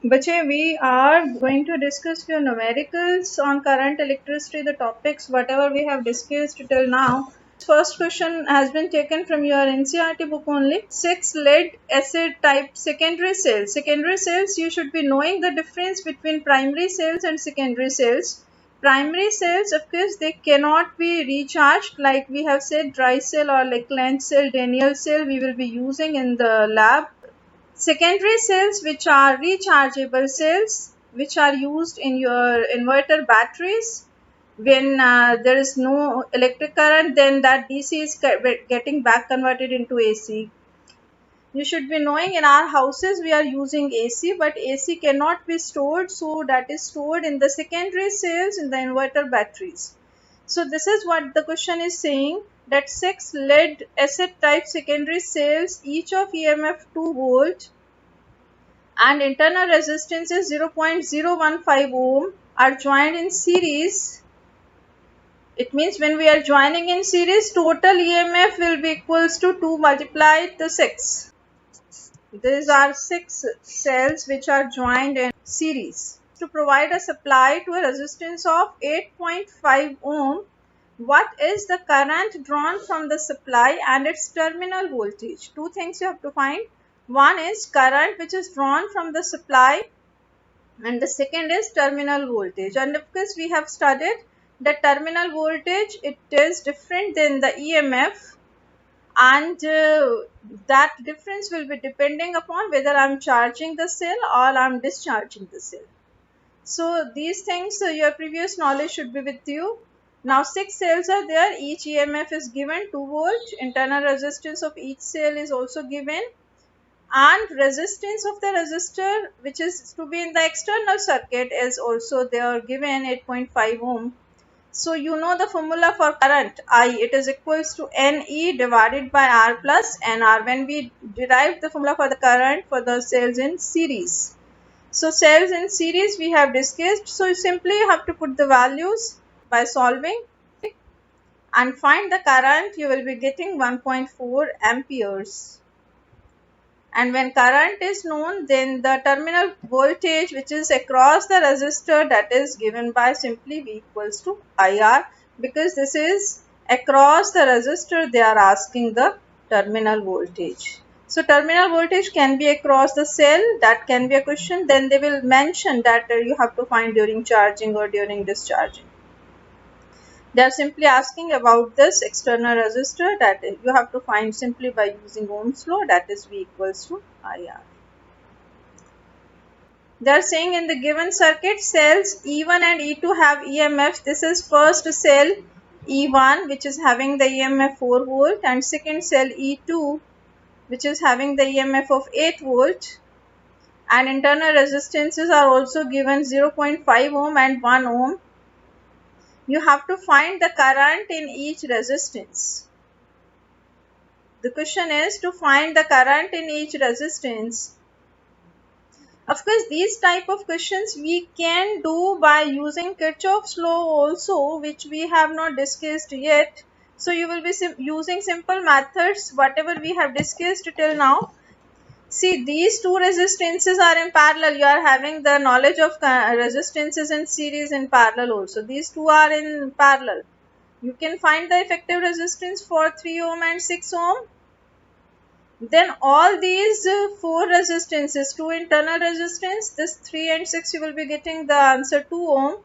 Bache, we are going to discuss few numericals on current electricity, the topics, whatever we have discussed till now. First question has been taken from your NCRT book only. 6 lead acid type secondary cells. Secondary cells, you should be knowing the difference between primary cells and secondary cells. Primary cells, of course, they cannot be recharged, like we have said, dry cell or like Lenz cell, Daniell cell, we will be using in the lab. Secondary cells, which are rechargeable cells, which are used in your inverter batteries. When there is no electric current, then that DC is getting back converted into AC. You should be knowing, in our houses we are using AC, but AC cannot be stored, so that is stored in the secondary cells in the inverter batteries. So this is what the question is saying, that 6 lead acid type secondary cells, each of EMF 2 volt and internal resistance is 0.015 ohm, are joined in series. It means when we are joining in series, total EMF will be equals to 2 multiplied the 6. These are 6 cells which are joined in series. To provide a supply to a resistance of 8.5 ohm, what is the current drawn from the supply and its terminal voltage? Two things you have to find. One is current which is drawn from the supply, and the second is terminal voltage. And of course we have studied that terminal voltage, it is different than the EMF, and that difference will be depending upon whether I'm charging the cell or I'm discharging the cell. So these things, your previous knowledge should be with you. Now 6 cells are there, each EMF is given 2 volt, internal resistance of each cell is also given, and resistance of the resistor which is to be in the external circuit is also there given, 8.5 ohm. So you know the formula for current I, it is equals to NE divided by R plus NR when we derived the formula for the current for the cells in series. So cells in series we have discussed, so simply you have to put the values by solving and find the current. You will be getting 1.4 amperes. And when current is known, then the terminal voltage which is across the resistor, that is given by simply V equals to IR, because this is across the resistor they are asking the terminal voltage. So terminal voltage can be across the cell, that can be a question. Then they will mention that you have to find during charging or during discharging. They are simply asking about this external resistor, that you have to find simply by using Ohm's law, that is V equals to IR. They are saying in the given circuit, cells E1 and E2 have EMF. This is first cell E1 which is having the EMF 4 volt, and second cell E2 which is having the EMF of 8 volt, and internal resistances are also given 0.5 ohm and 1 ohm. You have to find the current in each resistance. The question is to find the current in each resistance. Of course, these type of questions we can do by using Kirchhoff's law also, which we have not discussed yet. So you will be using simple methods, whatever we have discussed till now. See, these two resistances are in parallel. You are having the knowledge of resistances in series in parallel also. These two are in parallel. You can find the effective resistance for 3 ohm and 6 ohm. Then all these 4 resistances, 2 internal resistance, this 3 and 6, you will be getting the answer 2 ohm.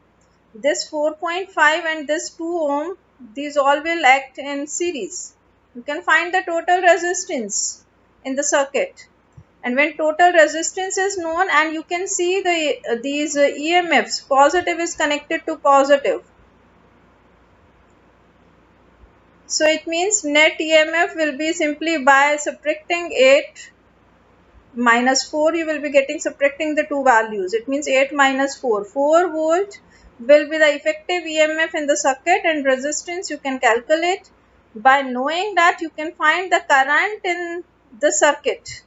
This 4.5 and this 2 ohm, these all will act in series. You can find the total resistance in the circuit. And when total resistance is known, and you can see these EMFs, positive is connected to positive. So it means net EMF will be simply by subtracting 8 minus 4, you will be getting subtracting the two values. It means 8 minus 4. 4 volt will be the effective EMF in the circuit, and resistance you can calculate. By knowing that, you can find the current in the circuit.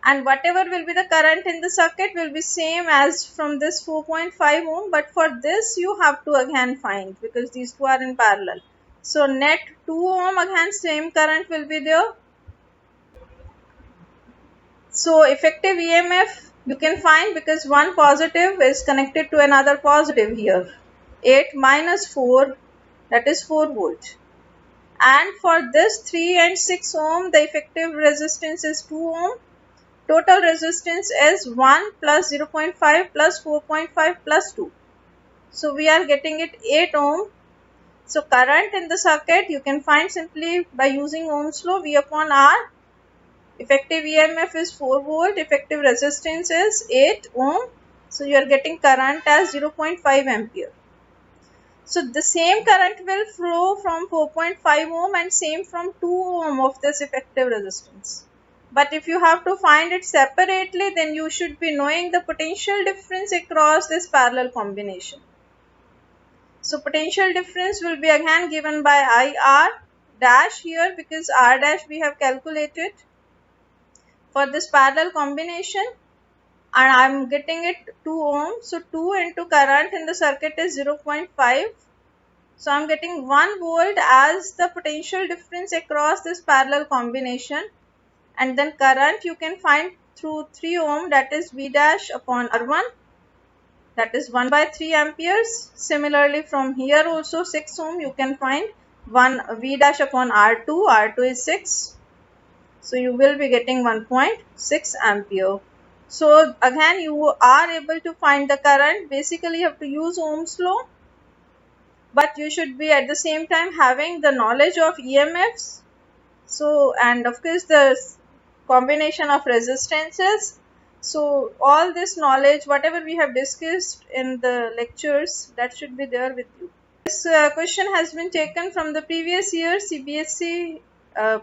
And whatever will be the current in the circuit will be same as from this 4.5 ohm. But for this you have to again find, because these two are in parallel. So net 2 ohm, again same current will be there. So effective EMF You can find because one positive is connected to another positive here. 8 minus 4, that is 4 volt. And for this 3 and 6 ohm, the effective resistance is 2 ohm. Total resistance is 1 plus 0.5 plus 4.5 plus 2. So we are getting it 8 ohm. So current in the circuit you can find simply by using Ohm's law, V upon R. Effective EMF is 4 volt, effective resistance is 8 ohm. So you are getting current as 0.5 ampere. So the same current will flow from 4.5 ohm and same from 2 ohm of this effective resistance. But if you have to find it separately, then you should be knowing the potential difference across this parallel combination. So potential difference will be again given by IR dash here, because R dash we have calculated for this parallel combination, and I am getting it 2 ohm. So 2 into current in the circuit is 0.5. So I am getting 1 volt as the potential difference across this parallel combination, and then current you can find through 3 ohm, that is V dash upon R1, that is 1 by 3 amperes. Similarly from here also 6 ohm you can find 1 V dash upon R2, R2 is 6. So you will be getting 1.6 ampere. So again you are able to find the current. Basically you have to use Ohm's law, but you should be at the same time having the knowledge of EMFs. So, and of course the combination of resistances. So all this knowledge, whatever we have discussed in the lectures, that should be there with you. This question has been taken from the previous year CBSE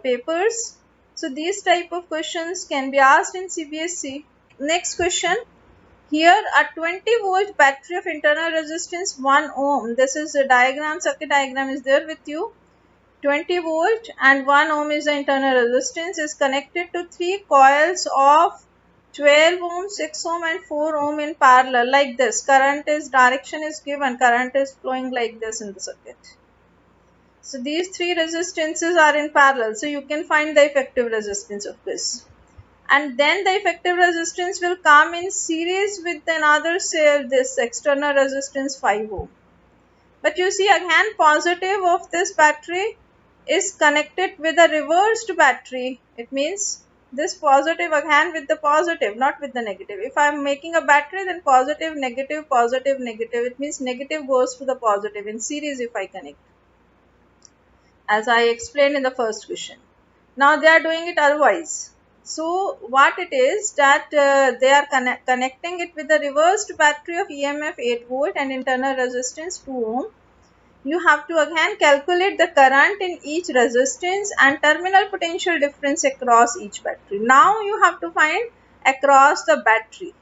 papers. So these type of questions can be asked in CBSE. Next question. Here a 20 volt battery of internal resistance 1 ohm. This is a diagram, circuit diagram is there with you. 20 volt and 1 ohm is the internal resistance, is connected to 3 coils of 12 ohm, 6 ohm and 4 ohm in parallel like this. Current is, direction is given, current is flowing like this in the circuit. So these 3 resistances are in parallel. So you can find the effective resistance of this. And then the effective resistance will come in series with another cell, this external resistance 5 ohm. But you see again positive of this battery is connected with a reversed battery. It means this positive again with the positive, not with the negative. If I am making a battery, then positive, negative, positive, negative. It means negative goes to the positive in series if I connect, as I explained in the first question. Now they are doing it otherwise. So what it is that they are connecting it with the reversed battery of EMF 8 volt and internal resistance 2 ohm. You have to again calculate the current in each resistance and terminal potential difference across each battery. Now you have to find across the battery.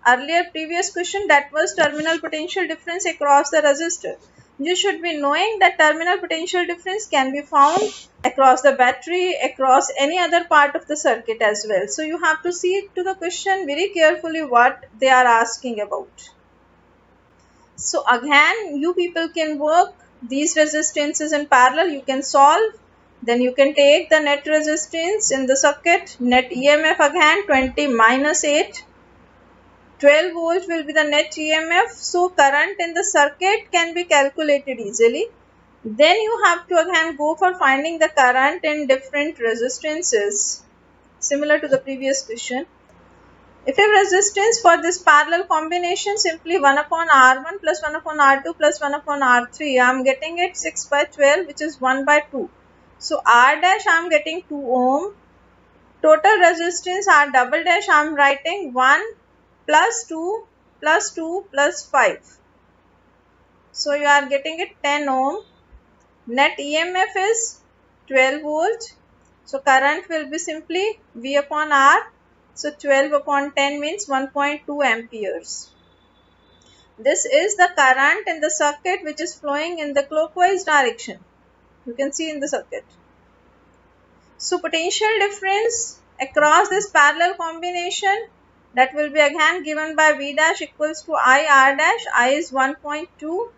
Earlier previous question, that was terminal potential difference across the resistor. You should be knowing that terminal potential difference can be found across the battery, across any other part of the circuit as well. So you have to see to the question very carefully what they are asking about. So again you people can work these resistances in parallel, you can solve, then you can take the net resistance in the circuit, net EMF again 20 minus 8, 12 volts will be the net EMF. So current in the circuit can be calculated easily. Then you have to again go for finding the current in different resistances, similar to the previous question. Effective resistance for this parallel combination, simply 1 upon R1 plus 1 upon R2 plus 1 upon R3. I am getting it 6 by 12, which is 1 by 2. So R dash I am getting 2 ohm. Total resistance R double dash I am writing 1 plus 2 plus 2 plus 5. So you are getting it 10 ohm. Net EMF is 12 volt. So current will be simply V upon R. So 12 upon 10 means 1.2 amperes. This is the current in the circuit which is flowing in the clockwise direction. You can see in the circuit. So potential difference across this parallel combination, that will be again given by V dash equals to I R dash. I is 1.2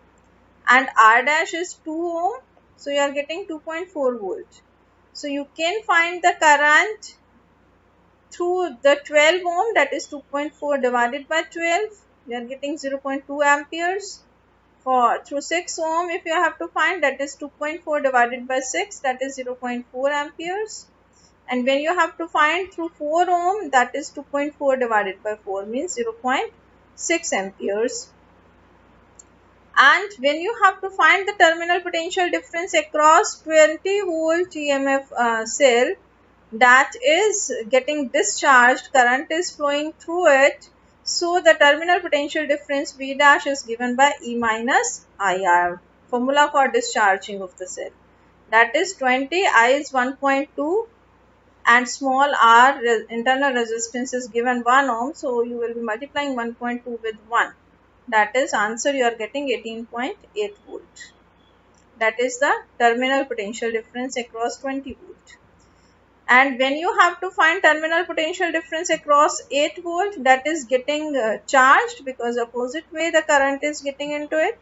and R dash is 2 ohm. So you are getting 2.4 volt. So you can find the current through the 12 ohm, that is 2.4 divided by 12, we are getting 0.2 amperes. For through 6 ohm, if you have to find, that is 2.4 divided by 6, that is 0.4 amperes. And when you have to find through 4 ohm, that is 2.4 divided by 4 means 0.6 amperes. And when you have to find the terminal potential difference across 20 volt EMF cell that is getting discharged, current is flowing through it, so the terminal potential difference V dash is given by E minus IR, formula for discharging of the cell. That is 20, I is 1.2 and small r internal resistance is given 1 ohm, so you will be multiplying 1.2 with 1. That is answer you are getting 18.8 volt. That is the terminal potential difference across 20 volt. And when you have to find terminal potential difference across 8 volt, that is getting charged because opposite way the current is getting into it.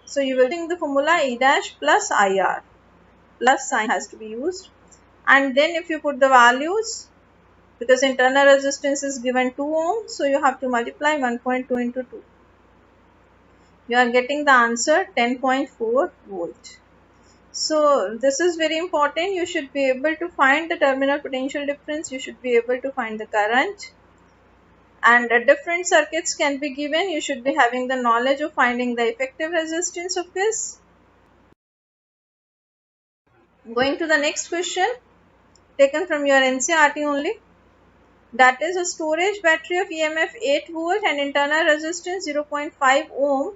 So you will think the formula E dash plus IR, plus sign has to be used. And then if you put the values, because internal resistance is given 2 ohm, so you have to multiply 1.2 into 2. You are getting the answer 10.4 volt. So this is very important. You should be able to find the terminal potential difference. You should be able to find the current. And different circuits can be given. You should be having the knowledge of finding the effective resistance of this. Going to the next question, taken from your NCERT only. That is, a storage battery of EMF 8 volt and internal resistance 0.5 ohm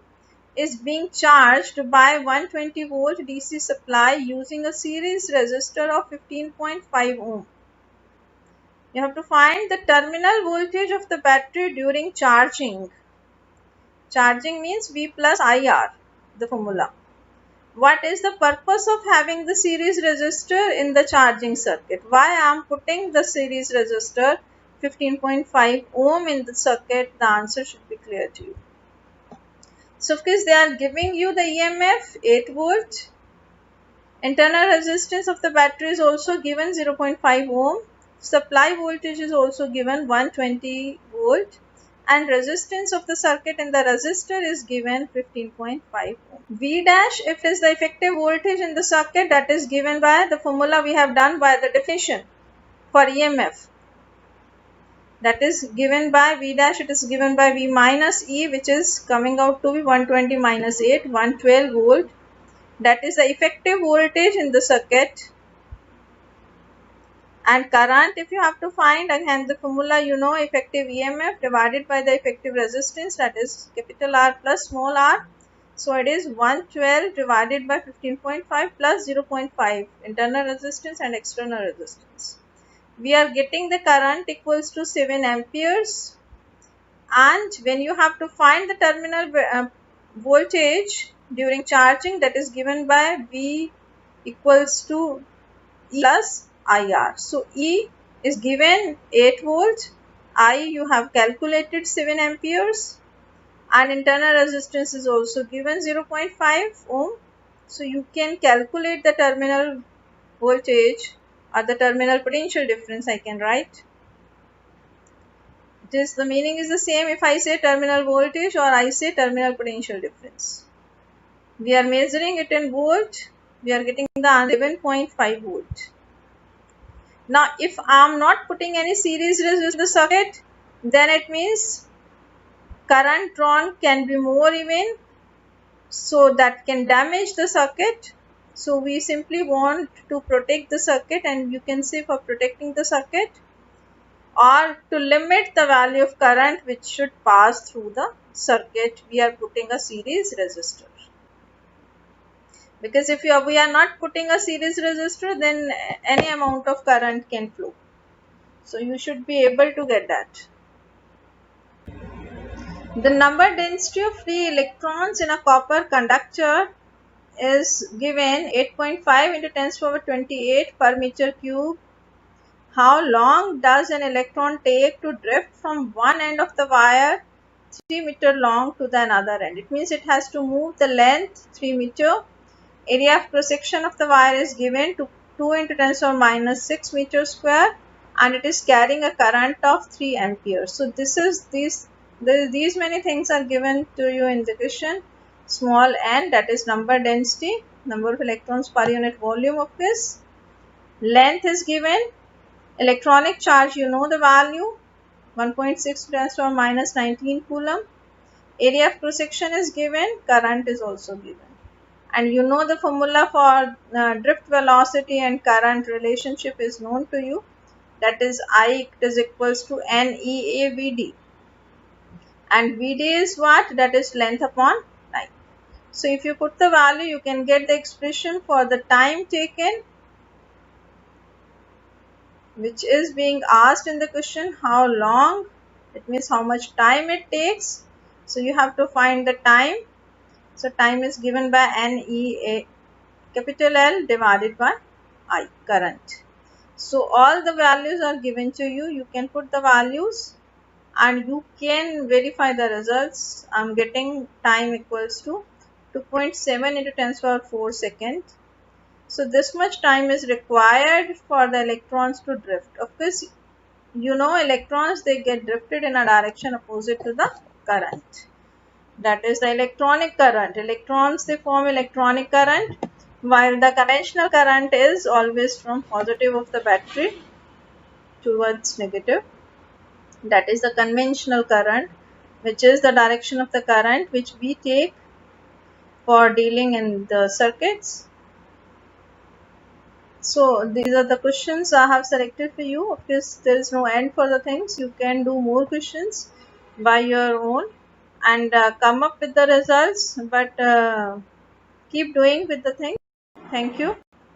is being charged by 120 volt DC supply using a series resistor of 15.5 ohm. You have to find the terminal voltage of the battery during charging. Charging means V plus IR, the formula. What is the purpose of having the series resistor in the charging circuit? Why I am putting the series resistor 15.5 ohm in the circuit? The answer should be clear to you. So because they are giving you the EMF 8 volt, internal resistance of the battery is also given 0.5 ohm, supply voltage is also given 120 volt, and resistance of the circuit in the resistor is given 15.5 ohm. V dash, if it is the effective voltage in the circuit, that is given by the formula we have done by the definition for EMF. That is given by V dash, it is given by V minus E, which is coming out to be 120 minus 8, 112 volt. That is the effective voltage in the circuit. And current, if you have to find, again the formula you know, effective EMF divided by the effective resistance, that is capital R plus small r. So it is 112 divided by 15.5 plus 0.5 internal resistance and external resistance. We are getting the current equals to 7 amperes, and when you have to find the terminal voltage during charging, that is given by V equals to E plus IR. So E is given 8 volt, I you have calculated 7 amperes, and internal resistance is also given 0.5 ohm. So you can calculate the terminal voltage or the terminal potential difference, I can write. The meaning is the same if I say terminal voltage or I say terminal potential difference. We are measuring it in volt. We are getting the answer 11.5 volt. Now, if I am not putting any series resistance in the circuit, then it means current drawn can be more even, so that can damage the circuit. So we simply want to protect the circuit, and you can say for protecting the circuit or to limit the value of current which should pass through the circuit, we are putting a series resistor. Because if we are not putting a series resistor, then any amount of current can flow. So you should be able to get that. The number density of free electrons in a copper conductor is given 8.5 into 10 to the power 28 per meter cube. How long does an electron take to drift from one end of the wire 3 meter long to the another end? It means it has to move the length 3 meter. Area of cross section of the wire is given to 2 into 10 to the minus 6 meter square. and it is carrying a current of 3 amperes. So these many things are given to you in the question. Small n, that is number density, number of electrons per unit volume of this. Length is given. Electronic charge, you know the value, 1.6 10 to the minus 19 coulomb. Area of cross section is given. Current is also given. And you know the formula for drift velocity and current relationship is known to you. That is I is equals to NEAVD. And VD is what? That is length upon time. So if you put the value, you can get the expression for the time taken, which is being asked in the question, how long, it means how much time it takes. So you have to find the time. So time is given by NEA capital L divided by I, current. So all the values are given to you. You can put the values and you can verify the results. I'm getting time equals to 2.7 into 10 to the power 4 second. So this much time is required for the electrons to drift. Of course, you know electrons, they get drifted in a direction opposite to the current. That is the electronic current. Electrons, they form electronic current, while the conventional current is always from positive of the battery towards negative. That is the conventional current, which is the direction of the current which we take for dealing in the circuits. So these are the questions I have selected for you. Of course, there is no end for the things. You can do more questions by your own and come up with the results, but keep doing with the thing. Thank you.